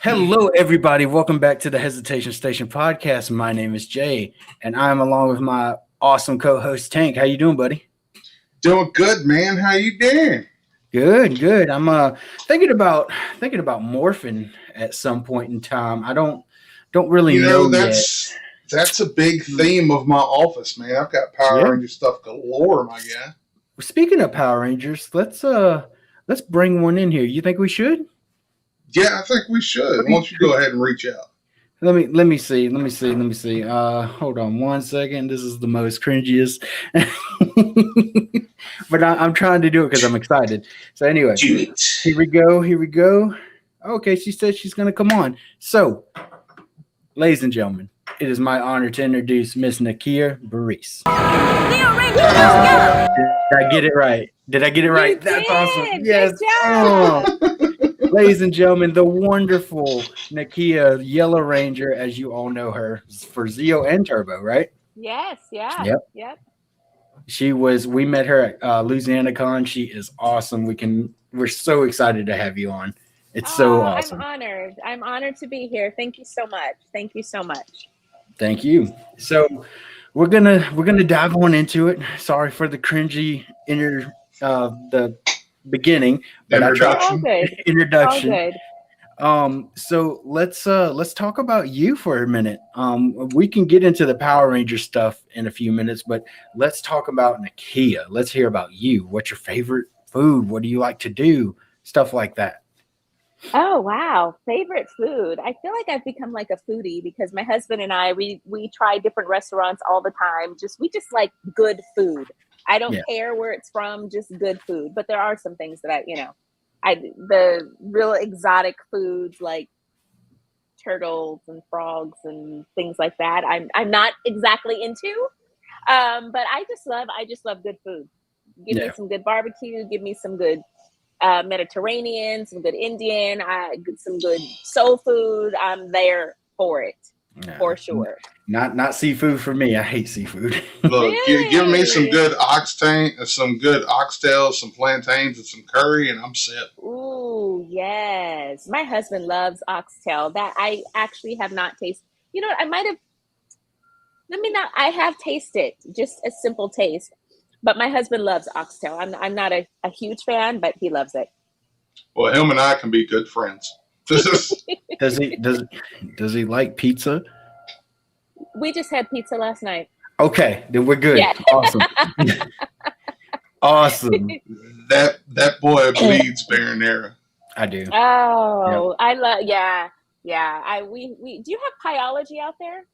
Hello, everybody. Welcome back to the Hesitation Station podcast. My name is Jay, and I'm along with my awesome co-host Tank. How you doing, buddy? Doing good, man. How you doing? Good. I'm thinking about morphing at some point in time. I don't really You know know yet. that's a big theme of my office, man. I've got Yeah. Power Ranger stuff galore, my guy. Speaking of Power Rangers, let's bring one in here. You think we should? Yeah, I think we should. Why don't you go ahead and reach out? Let me see. Hold on one second. This is the most cringiest, but I'm trying to do it because I'm excited. So anyway, here we go. Okay, she said she's gonna come on. So, ladies and gentlemen, it is my honor to introduce Miss Nakia Burrise. Did I get it right? That's awesome. Yes. Ladies and gentlemen, the wonderful Nakia Yellow Ranger, as you all know her, for Zeo and Turbo, right? Yes, yeah. Yep. We met her at Louisiana Con. She is awesome. We're so excited to have you on. It's so awesome. I'm honored to be here. Thank you so much. Thank you. So we're gonna dive on into it. Sorry for the cringy the beginning, but introduction. All good. So let's talk about you for a minute. We can get into the Power Ranger stuff in a few minutes, but let's talk about Nakia. Let's hear about you. What's your favorite food? What do you like to do? Stuff like that. Oh wow, favorite food. I feel like I've become like a foodie because my husband and I we try different restaurants all the time. We just like good food. I don't care where it's from, just good food. But there are some things that the real exotic foods like turtles and frogs and things like that. I'm not exactly into, but I just love good food. Give me some good barbecue. Give me some good Mediterranean, some good Indian, some good soul food. I'm there for it, for sure. Not seafood for me. I hate seafood. Look, give me some good oxtail, some plantains, and some curry, and I'm set. Ooh, yes. My husband loves oxtail. That I actually have not tasted. You know what? I have tasted just a simple taste. But my husband loves oxtail. I'm not a huge fan, but he loves it. Well, him and I can be good friends. Does he like pizza? We just had pizza last night. Okay, then we're good. Yeah. Awesome. Awesome. That boy bleeds marinara. I do. Oh, yep. I love. Yeah. We do you have Pyology out there?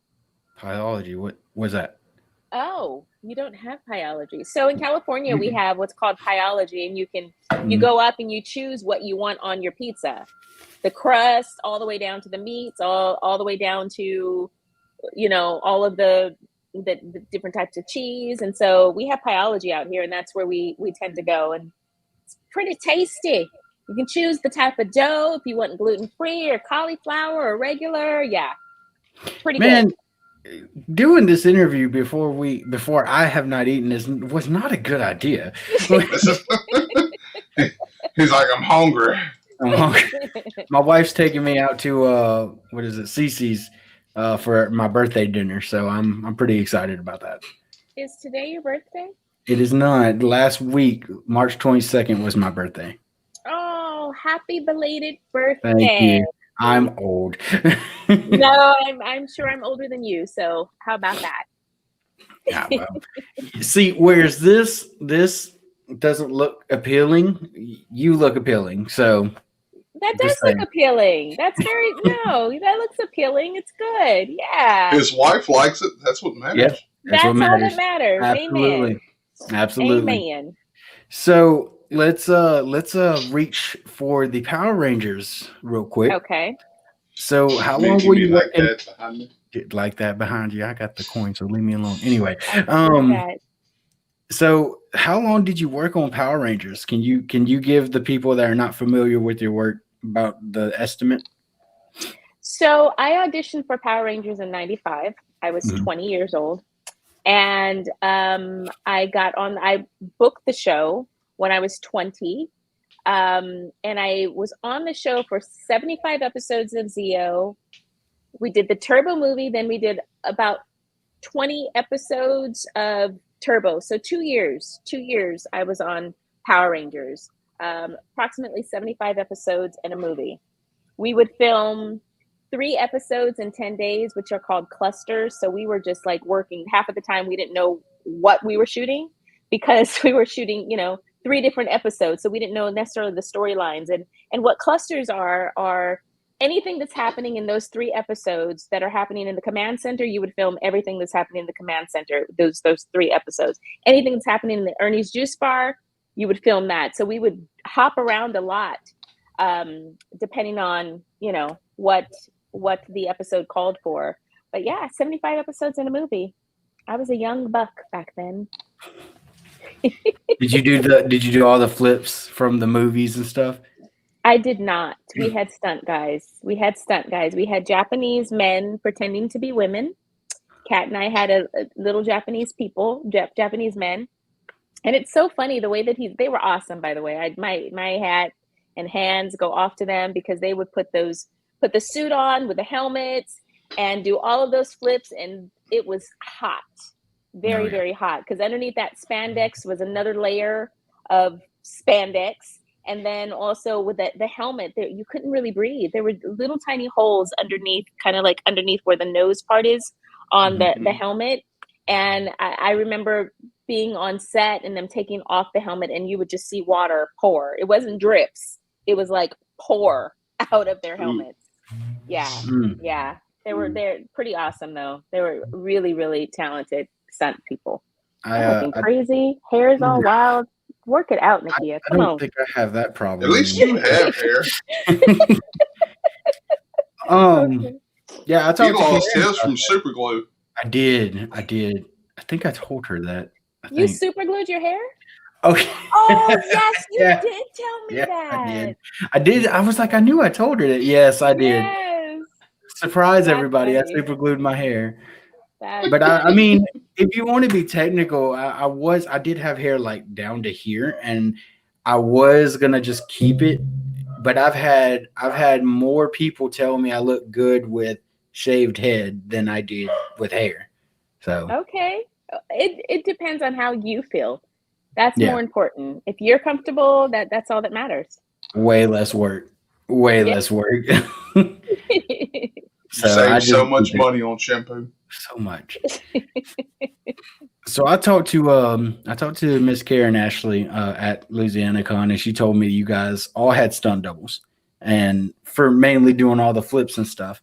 Pyology. What was that? Oh, you don't have Pyology. So in California, we have what's called Pyology, and you go up and you choose what you want on your pizza, the crust, all the way down to the meats, all the way down to, all of the different types of cheese. And so we have Pyology out here, and that's where we tend to go, and it's pretty tasty. You can choose the type of dough if you want gluten-free or cauliflower or regular. Yeah, pretty good. Doing this interview before I have not eaten was not a good idea. He's like, I'm hungry. My wife's taking me out to Cece's for my birthday dinner, so I'm pretty excited about that. Is today your birthday? It is not. Last week, March 22nd was my birthday. Oh, happy belated birthday. Thank you. I'm old. No, I'm sure I'm older than you. So how about that? Yeah, well, see, whereas this doesn't look appealing, you look appealing. So that does look appealing. That looks appealing. It's good. Yeah. His wife likes it. That's what matters. Yep, that's all that matters. Absolutely. Amen. Absolutely. Amen. So let's reach for the Power Rangers real quick. Okay. So how long were you working? Like that behind you? I got the coin, so leave me alone. Anyway, so how long did you work on Power Rangers? Can you give the people that are not familiar with your work about the estimate? So I auditioned for Power Rangers in '95. I was 20 years old, and I booked the show when I was 20. And I was on the show for 75 episodes of Zeo. We did the Turbo movie, then we did about 20 episodes of Turbo. So 2 years I was on Power Rangers, approximately 75 episodes and a movie. We would film 3 episodes in 10 days, which are called clusters. So we were just like working. Half of the time we didn't know what we were shooting because we were shooting, 3 different episodes. So we didn't know necessarily the storylines. And what clusters are anything that's happening in those 3 episodes that are happening in the command center. You would film everything that's happening in the command center, those 3 episodes. Anything that's happening in the Ernie's Juice Bar, you would film that. So we would hop around a lot, depending on, what the episode called for. But yeah, 75 episodes in a movie. I was a young buck back then. Did you do all the flips from the movies and stuff? I did not. We had stunt guys. We had Japanese men pretending to be women. Kat and I had a little Japanese Japanese men. And it's so funny the way that they were awesome, by the way. My hat and hands go off to them because they would put the suit on with the helmets and do all of those flips. And it was hot, very, very hot. Because underneath that spandex was another layer of spandex. And then also with the helmet, you couldn't really breathe. There were little tiny holes underneath, kind of like underneath where the nose part is on the helmet. And I remember being on set and them taking off the helmet and you would just see water pour. It wasn't drips. It was like pour out of their helmets. Yeah. Yeah. They're pretty awesome though. They were really, really talented stunt people. Looking crazy. Hair is all wild. Work it out, Nakia. Come on. I don't think I have that problem. At least you have hair. Yeah, I talked You lost his from super glue. I did. I think I told her that. You super glued your hair? Okay. Oh, yes, you did tell me that. I did. I was like, I knew I told her that. Yes, I did. Yes. Surprise everybody. Funny. I super glued my hair. But I mean, if you want to be technical, I did have hair like down to here, and I was gonna just keep it. But I've had more people tell me I look good with shaved head than I did with hair. So okay, it depends on how you feel. That's more important. If you're comfortable, that's all that matters. Way less work. Less work. So save so much money on shampoo. So much. So I talked to Miss Karen Ashley at Louisiana Con, and she told me you guys all had stunt doubles, and for mainly doing all the flips and stuff.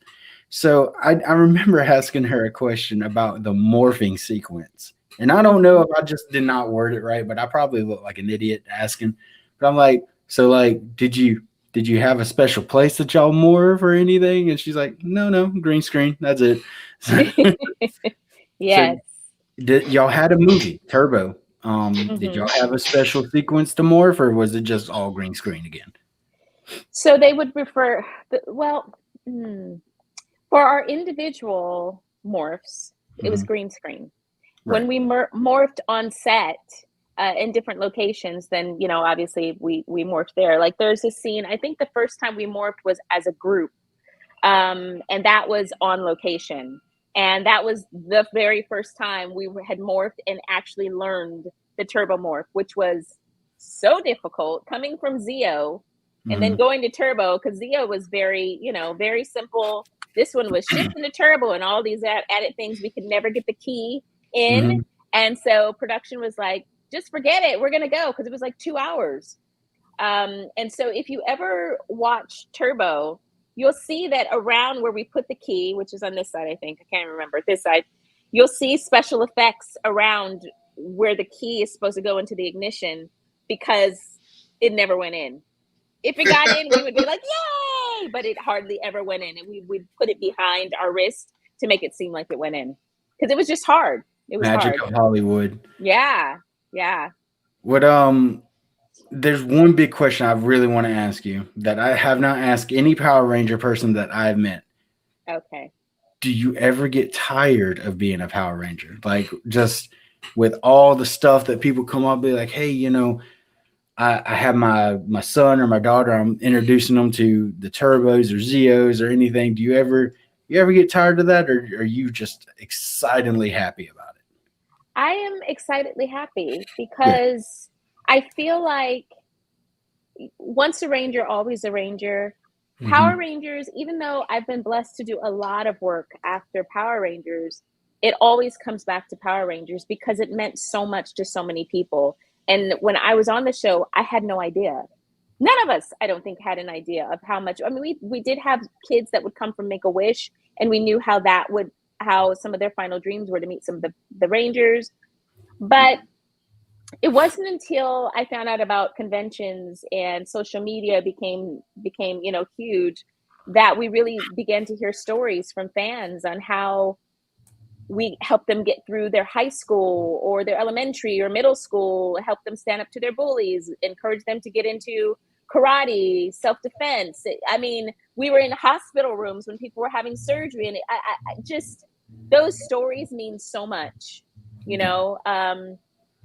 So I remember asking her a question about the morphing sequence, and I don't know if I just did not word it right, but I probably look like an idiot asking. But I'm like, so like, did you have a special place that y'all morph or anything? And she's like, no, green screen, that's it. Yes. So y'all had a movie, Turbo. Did y'all have a special sequence to morph, or was it just all green screen again? So they would refer, for our individual morphs, it was green screen. Right. When we morphed on set in different locations, then, obviously we morphed there. Like there's a scene, I think the first time we morphed was as a group. And that was on location. And that was the very first time we had morphed and actually learned the turbo morph, which was so difficult coming from Zeo and then going to turbo, because Zeo was very, very simple. This one was shifting to turbo and all these added things. We could never get the key in. And so production was like, just forget it. We're going to go, because it was like 2 hours. And so if you ever watch Turbo, you'll see that around where we put the key, which is on this side, I think, I can't remember, this side, you'll see special effects around where the key is supposed to go into the ignition, because it never went in. If it got in, we would be like, yay! But it hardly ever went in. And we'd put it behind our wrist to make it seem like it went in. Because it was just hard. It was Magic hard. of Hollywood. Yeah. What there's one big question I really want to ask you that I have not asked any Power Ranger person that I've met. Okay. Do you ever get tired of being a Power Ranger? Like, just with all the stuff that people come up and be like, hey, I have my son or my daughter, I'm introducing them to the turbos or Zeos or anything. Do you ever get tired of that, or are you just excitedly happy about it? I am excitedly happy Good. because I feel like once a ranger, always a ranger. Power Hmm. Rangers, even though I've been blessed to do a lot of work after Power Rangers, it always comes back to Power Rangers because it meant so much to so many people. And when I was on the show, I had no idea. None of us, I don't think, had an idea of how much. I mean, we did have kids that would come from Make a Wish, and we knew how some of their final dreams were to meet some of the Rangers. But it wasn't until I found out about conventions and social media became huge, that we really began to hear stories from fans on how we helped them get through their high school or their elementary or middle school, help them stand up to their bullies, encourage them to get into karate, self-defense. I mean, we were in hospital rooms when people were having surgery, and I just, those stories mean so much, you Yeah, know.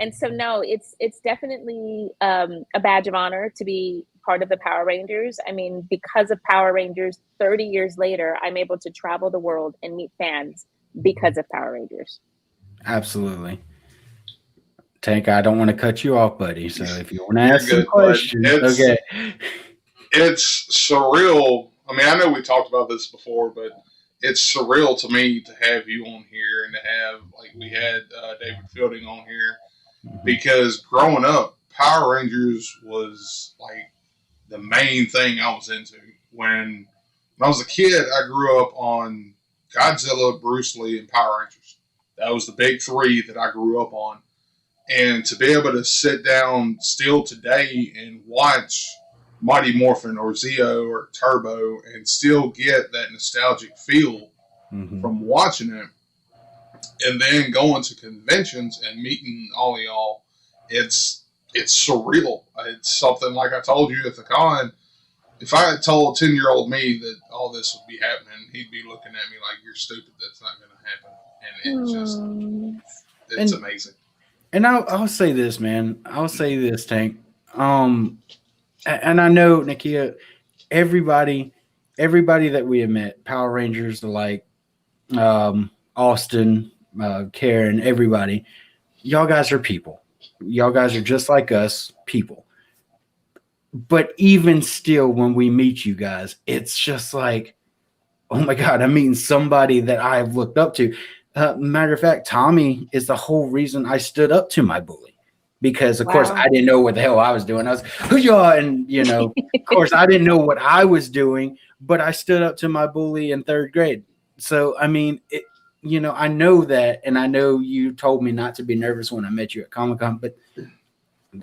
And so no, it's definitely a badge of honor to be part of the Power Rangers. I mean, because of Power Rangers, 30 years later, I'm able to travel the world and meet fans because of Power Rangers. absolutely. Tank, I don't want to cut you off, buddy. So if you want to You're ask some good, bud. questions, okay. It's surreal. I mean, I know we talked about this before, but it's surreal to me to have you on here and to have, like, we had David Fielding on here, Mhm. because growing up, Power Rangers was like the main thing I was into. When I was a kid, I grew up on Godzilla, Bruce Lee, and Power Rangers. That was the big three that I grew up on. And to be able to sit down still today and watch Mighty Morphin or Zeo or Turbo and still get that nostalgic feel Mhm. from watching it, and then going to conventions and meeting all of y'all, it's surreal. It's something, like I told you at the con. If I had told 10-year-old me that all this would be happening, he'd be looking at me like, "You're stupid. That's not going to happen." And Hmm. it's And amazing. I'll say this, man. I'll say this, Tank. Um, and I know, Nakia, everybody, everybody that we have met, Power Rangers, like Austin, Karen, everybody, y'all guys are people. Y'all guys are just like us, people. But even still, when we meet you guys, it's just like, oh my God, I'm meeting somebody that I've looked up to. Matter of fact, Tommy is the whole reason I stood up to my bully, because of course Wow. I didn't know what the hell I was doing. I was, hoo-yah, and of course I didn't know what I was doing, but I stood up to my bully in third grade. So I mean, I know that, and I know you told me not to be nervous when I met you at Comic-Con, but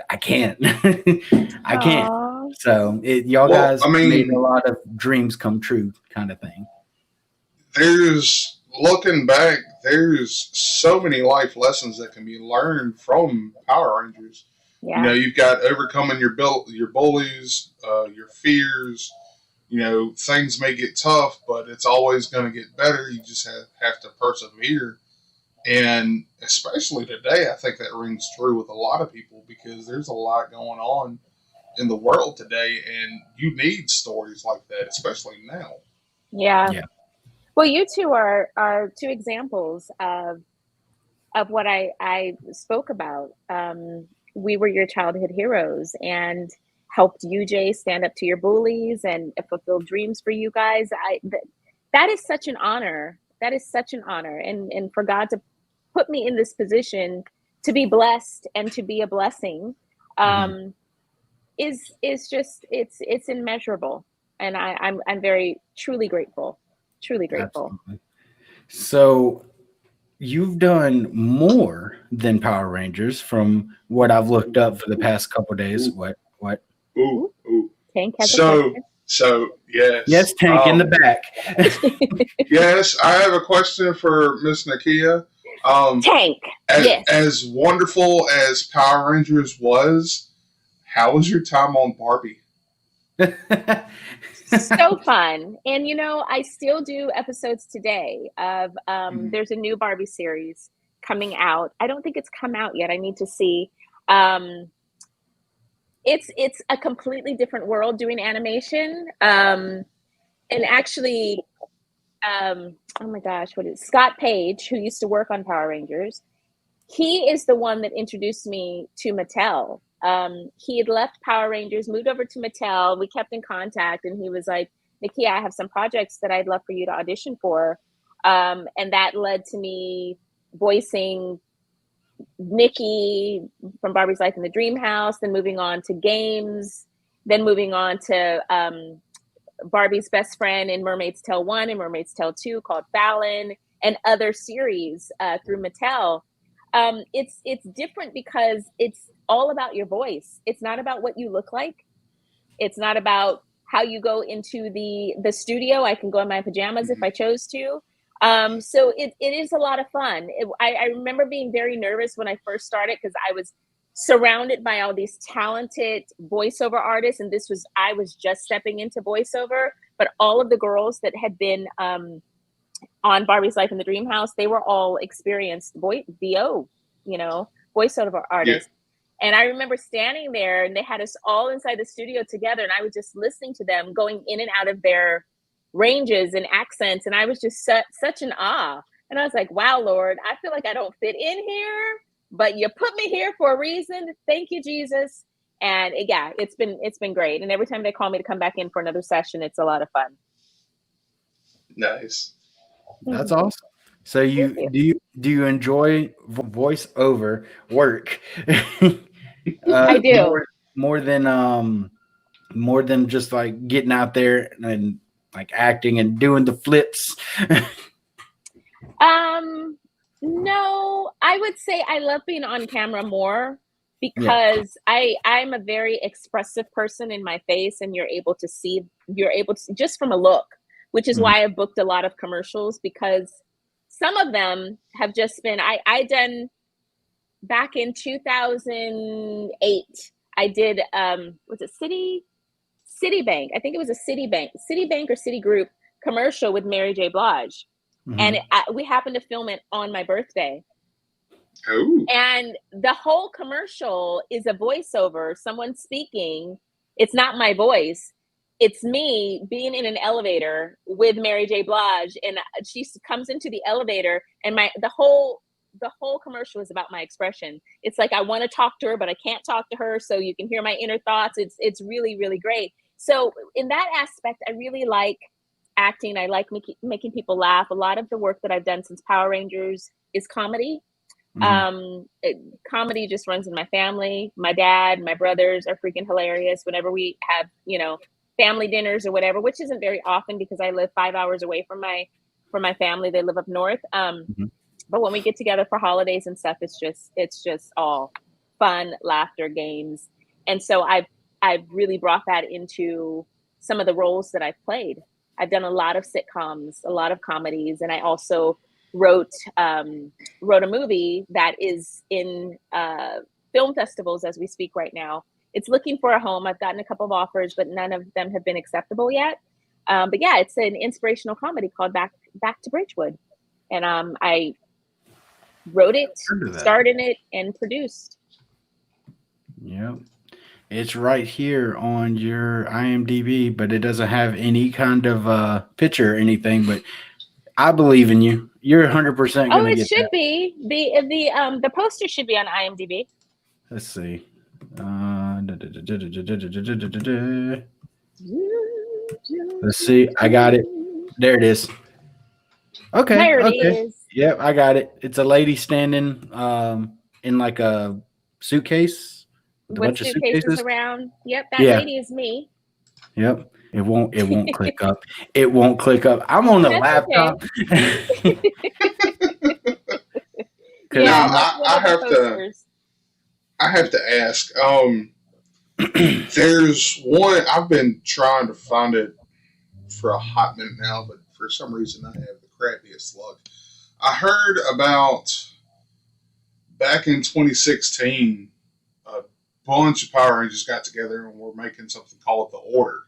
I can't. I can't. Aw. So y'all Well, guys I made a mean, lot of dreams come true, kind of thing. there's looking back, there's so many life lessons that can be learned from Power Rangers. You know, Yeah. you've got overcoming your bullies, your fears. You know, things may get tough, but it's always going to get better. You just have to persevere. And especially today, I think that rings true with a lot of people, because there's a lot going on in the world today, and you need stories like that, especially now. Yeah. Yeah. Well, you two are two examples of what I spoke about. We were your childhood heroes and helped UJ stand up to your bullies and fulfill dreams for you guys. That is such an honor. That is such an honor, and for God to put me in this position to be blessed and to be a blessing, Mhm. um, is just, it's immeasurable, and I'm very truly grateful, truly grateful. Absolutely. So you've done more than Power Rangers from what I've looked up for the past couple days. Ooh, What? What? ooh, Ooh, ooh. Tank has a So, question. Yes, yes. Tank in the back. Yes, I have a question for Miss Nakia. Um, Tank, as, yes. as wonderful as Power Rangers was, how was your time on Barbie? So fun. And I still do episodes today of Mhm. there's a new Barbie series coming out. I don't think it's come out yet. I need to see. Um it's a completely different world doing animation. And actually, oh my gosh, what is Scott Page, who used to work on Power Rangers? He is the one that introduced me to Mattel. He had left Power Rangers, moved over to Mattel. We kept in contact, and he was like, Nakia, I have some projects that I'd love for you to audition for. And that led to me voicing Nikki from Barbie's Life in the Dream House, then moving on to games, then moving on to Barbie's best friend in Mermaid's Tale 1 and Mermaid's Tale 2 called Fallon, and other series through Mattel. It's different because it's all about your voice. It's not about what you look like. It's not about how you go into the studio. I can go in my pajamas if I chose to. So it is a lot of fun. I remember being very nervous when I first started because I was surrounded by all these talented voiceover artists, and I was just stepping into voiceover, but all of the girls that had been on Barbie's Life in the Dream House, they were all experienced VO, voiceover artists. Yeah. And I remember standing there, and they had us all inside the studio together, and I was just listening to them going in and out of their ranges and accents, and I was just such an awe. And I was like, wow, Lord, I feel like I don't fit in here, but you put me here for a reason. Thank you, Jesus. And yeah, it's been great. And every time they call me to come back in for another session, it's a lot of fun. Nice. That's awesome. So do you enjoy voiceover work? I do. More than just like getting out there and like acting and doing the flips. No, I would say I love being on camera more because I'm a very expressive person in my face, and you're able to see just from a look, which is why I've booked a lot of commercials, because some of them have just been, I done back in 2008, I did, was it Citibank? I think it was a Citibank or Citigroup commercial with Mary J. Blige. And we happened to film it on my birthday. Oh. And the whole commercial is a voiceover, someone speaking. It's not my voice. It's me being in an elevator with Mary J. Blige, and she comes into the elevator, and the whole commercial is about my expression. It's like I want to talk to her, but I can't talk to her, so you can hear my inner thoughts. It's really, really great. So in that aspect, I really like acting. I like making people laugh. A lot of the work that I've done since Power Rangers is comedy. Comedy just runs in my family. My dad, my brothers are freaking hilarious whenever we have, family dinners or whatever, which isn't very often because I live 5 hours away from my family. They live up north. But when we get together for holidays and stuff, it's just all fun, laughter, games. And so I've really brought that into some of the roles that I've played. I've done a lot of sitcoms, a lot of comedies, and I also wrote a movie that is in film festivals as we speak right now. It's looking for a home. I've gotten a couple of offers, but none of them have been acceptable yet. But yeah, it's an inspirational comedy called Back to Bridgewood. And I wrote it, starred in it, and produced. Yep. It's right here on your IMDb, but it doesn't have any kind of picture or anything. But I believe in you. You're 100% going to get that. It should be. The poster should be on IMDb. Let's see. Let's see. I got it. There it is. Okay. There it is. Yep, I got it. It's a lady standing in like a suitcase. With suitcases around. Yep, that lady is me. Yep. It won't click up. It won't click up. I'm on the laptop. Okay. I have to ask. There's one, I've been trying to find it for a hot minute now, but for some reason I have the crappiest luck. I heard about back in 2016, a bunch of Power Rangers got together and were making something called The Order.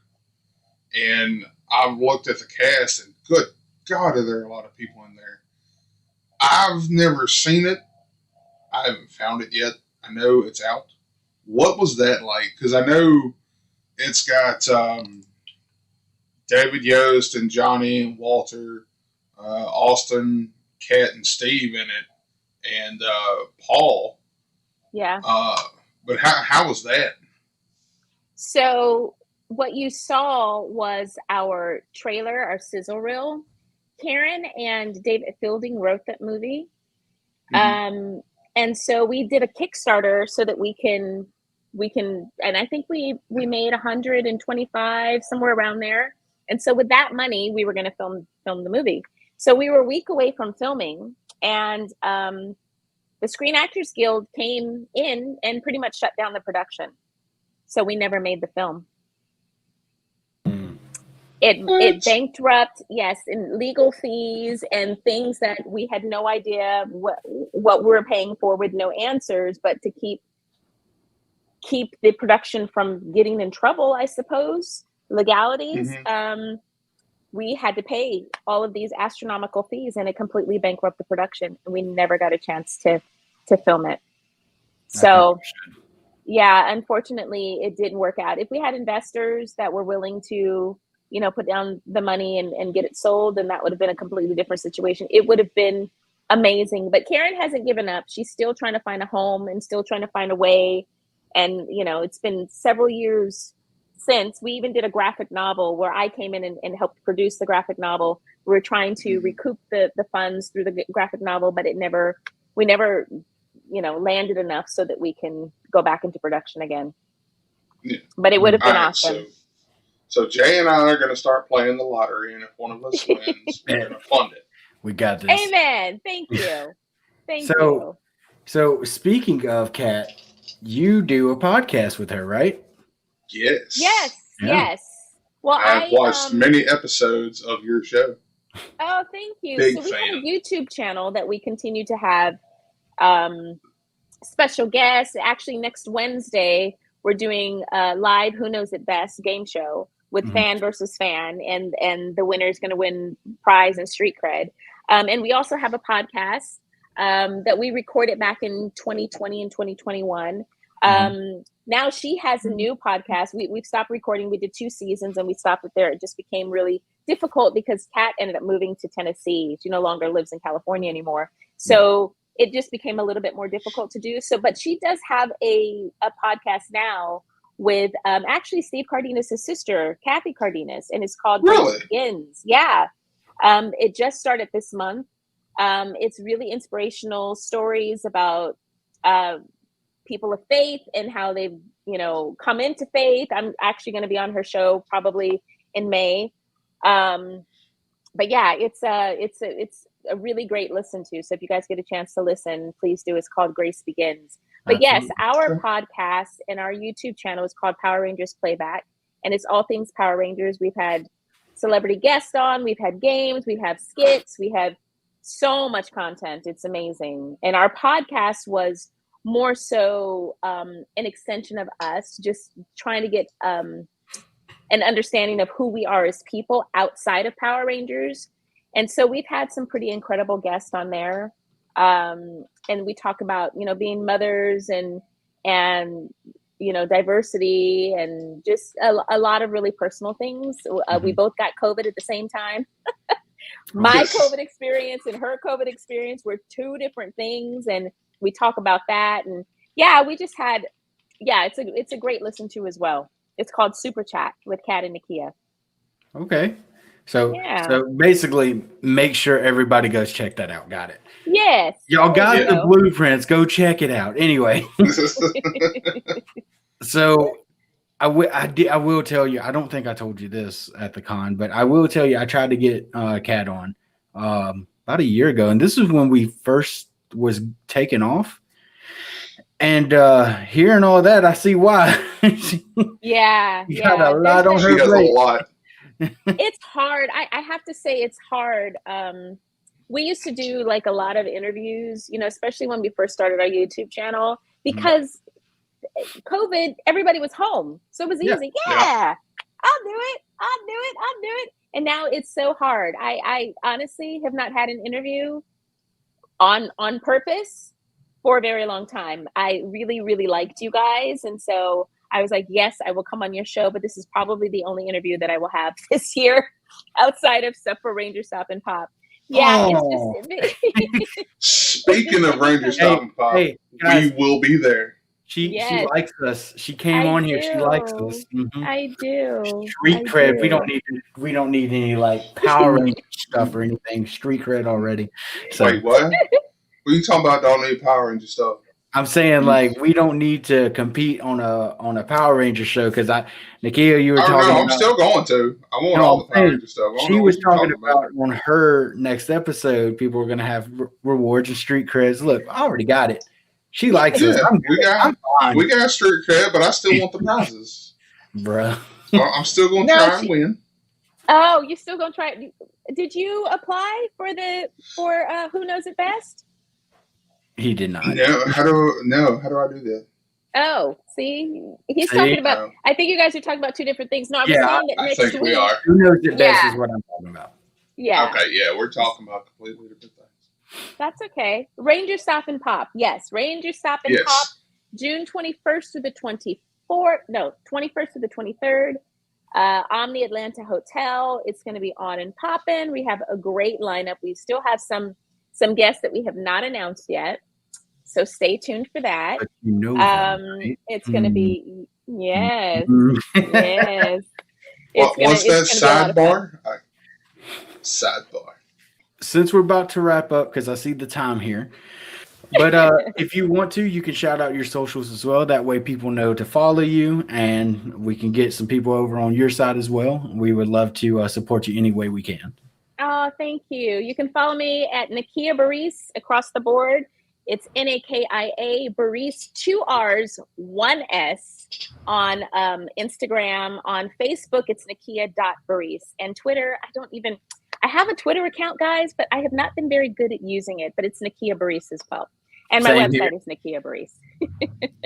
And I've looked at the cast, and good God, are there a lot of people in there. I've never seen it. I haven't found it yet. I know it's out. What was that like? Because I know it's got David Yost and Johnny and Walter, Austin, Kat, and Steve in it, and Paul. Yeah. But how was that? So what you saw was our trailer, our sizzle reel. Karen and David Fielding wrote that movie. Mm-hmm. And so we did a Kickstarter so that we can, and I think we made 125, somewhere around there. And so with that money, we were going to film the movie. So we were a week away from filming, and the Screen Actors Guild came in and pretty much shut down the production. So we never made the film. It bankrupt, yes, in legal fees and things that we had no idea what we were paying for, with no answers, but to keep the production from getting in trouble, I suppose, legalities. Mm-hmm. We had to pay all of these astronomical fees, and it completely bankrupted the production, and we never got a chance to film it. So yeah, unfortunately it didn't work out. If we had investors that were willing to, put down the money and get it sold, then that would have been a completely different situation. It would have been amazing. But Karen hasn't given up. She's still trying to find a home and still trying to find a way. And, it's been several years since. We even did a graphic novel where I came in and helped produce the graphic novel. We were trying to recoup the funds through the graphic novel, but we never landed enough so that we can go back into production again. Yeah. But it would have been awesome. So Jay and I are going to start playing the lottery, and if one of us wins, we're going to fund it. We got this. Amen. Thank you. Thank you. So speaking of Kat, you do a podcast with her, right? Yes. Yes. Well, I've watched many episodes of your show. Oh, thank you. Big so we fan. have a YouTube channel that we continue to have special guests. Actually, next Wednesday, we're doing a live Who Knows It Best game show with fan versus fan, and the winner is going to win prize and street cred. And we also have a podcast that we recorded back in 2020 and 2021. Now she has a new podcast. We've stopped recording. We did 2 seasons and we stopped it there. It just became really difficult because Kat ended up moving to Tennessee. She no longer lives in California anymore. So it just became a little bit more difficult to do. So, but she does have a podcast now with actually Steve Cardenas' sister, Kathy Cardenas, and it's called Grace Begins. Yeah. It just started this month. It's really inspirational stories about people of faith and how they've, come into faith. I'm actually going to be on her show probably in May. But yeah, it's a really great listen to. So if you guys get a chance to listen, please do. It's called Grace Begins. But yes, our podcast and our YouTube channel is called Power Rangers Playback, and it's all things Power Rangers. We've had celebrity guests on, we've had games, we have skits, we have so much content. It's amazing. And our podcast was more so an extension of us just trying to get an understanding of who we are as people outside of Power Rangers. And so we've had some pretty incredible guests on there. And we talk about, being mothers and diversity and just a lot of really personal things. We both got COVID at the same time. My COVID experience and her COVID experience were 2 different things. And we talk about that. And we just had, it's a great listen to as well. It's called Super Chat with Kat and Nakia. Okay. So basically make sure everybody goes check that out. Got it. Yes. Y'all got the blueprints. Go check it out. Anyway. So I will tell you, I don't think I told you this at the con, but I will tell you, I tried to get Kat on about a year ago. And this is when we first was taking off. And hearing all that, I see why. You got a lot on her plate. A lot. It's hard. I have to say it's hard. We used to do like a lot of interviews, especially when we first started our YouTube channel, because COVID, everybody was home. So it was easy. Yeah. I'll do it. And now it's so hard. I honestly have not had an interview on purpose for a very long time. I really, really liked you guys. And so I was like, yes, I will come on your show, but this is probably the only interview that I will have this year outside of stuff for Ranger Stop and Pop. Yeah, Oh. it's just Speaking of Ranger Stop and Pop, Hey, guys, we will be there. she Yes. likes us. She came on here. She likes us. Mhm. I do. Street I cred. do. We don't need any like Power Ranger stuff or anything. Street cred already. So Wait, what? What are you talking about? Don't need Power Ranger stuff. I'm saying like we don't need to compete on a Power Ranger show because Nakia, you were I don't talking know. about. I'm still going to. I want No, all the I'm Power saying Ranger stuff. I don't she know was what you're talking about on her next episode. People are gonna have rewards and street creds. Look, I already got it. She likes us. Yeah, I'm good. I'm fine, we got street cred, but I still want the prizes. bruh. So I'm still going to No, try and win. Oh, you still gonna try? Did you apply for Who Knows It Best? He did not. No, how do I do that? Oh, see, he's talking about. I think you guys are talking about two different things. No, I was saying that I next think week. we are. Who knows it best is what I'm talking about. Yeah. Okay, yeah, we're talking about completely different things. That's okay. Ranger Stop and Pop. Yes, Ranger Stop and Pop. June 21st through the 24th. No, 21st through the 23rd. Omni Atlanta Hotel. It's going to be on and popping. We have a great lineup. We still have some guests that we have not announced yet. So stay tuned for that. But you know that, right? It's going to be, yes. Yes. What's that sidebar? Sidebar. Since we're about to wrap up, because I see the time here, but if you want to, you can shout out your socials as well. That way people know to follow you, and we can get some people over on your side as well. We would love to support you any way we can. Oh, thank you. You can follow me at Nakia Burrise across the board. It's Nakia Burrise, 2 R's, 1 S on Instagram. On Facebook, it's Nakia.Burrise. And Twitter, I have a Twitter account, guys, but I have not been very good at using it. But it's Nakia Burrise as well. And my website is Nakia Burrise.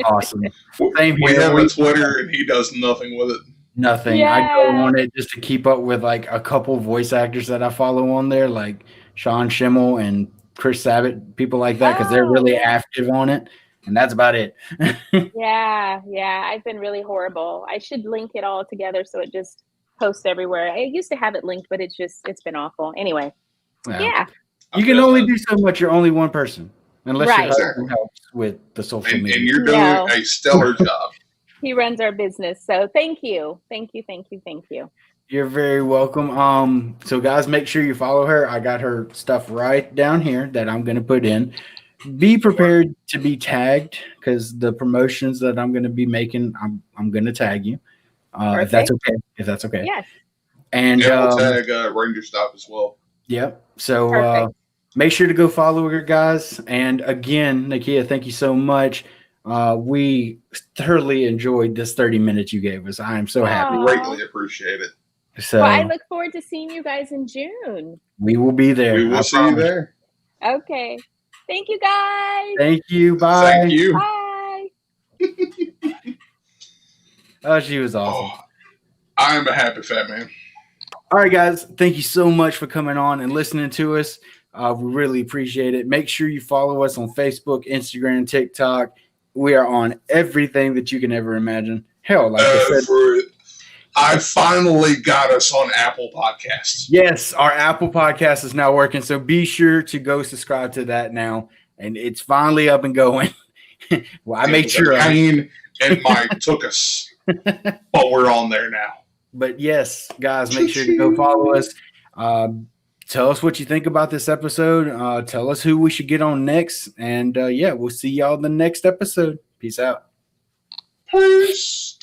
Awesome. Same We here. have a Twitter, and he does nothing with it. Nothing. Yeah. I go on it just to keep up with like a couple voice actors that I follow on there, like Sean Schimmel and Chris Sabat, people like that, because they're really active on it. And that's about it. Yeah. I've been really horrible. I should link it all together so it just posts everywhere. I used to have it linked, but it's been awful. Anyway. Yeah. You can only do so much. You're only one person. Unless your husband helps with the social media. And you're doing a stellar job. He runs our business. So thank you. Thank you. You're very welcome. So guys, make sure you follow her. I got her stuff right down here that I'm going to put in. Be prepared to be tagged because the promotions that I'm going to be making, I'm going to tag you. If that's okay. Yes. And we'll tag Ranger Stop as well. Yep. So make sure to go follow her, guys. And again, Nakia, thank you so much. We thoroughly enjoyed this 30 minutes you gave us. I am so happy. Greatly appreciate it. So I look forward to seeing you guys in June. We will be there. We will see you there. Okay. Thank you, guys. Thank you. Bye. Thank you. Bye. Oh, she was awesome. Oh, I am a happy fat man. All right, guys. Thank you so much for coming on and listening to us. We really appreciate it. Make sure you follow us on Facebook, Instagram, TikTok. We are on everything that you can ever imagine. Hell, like I said, I finally got us on Apple Podcasts. Yes, our Apple Podcast is now working. So be sure to go subscribe to that now. And it's finally up and going. Well, I made sure. Pain and Mike took us, but we're on there now. But yes, guys, make sure to go follow us. Tell us what you think about this episode. Tell us who we should get on next. And we'll see y'all in the next episode. Peace out. Peace.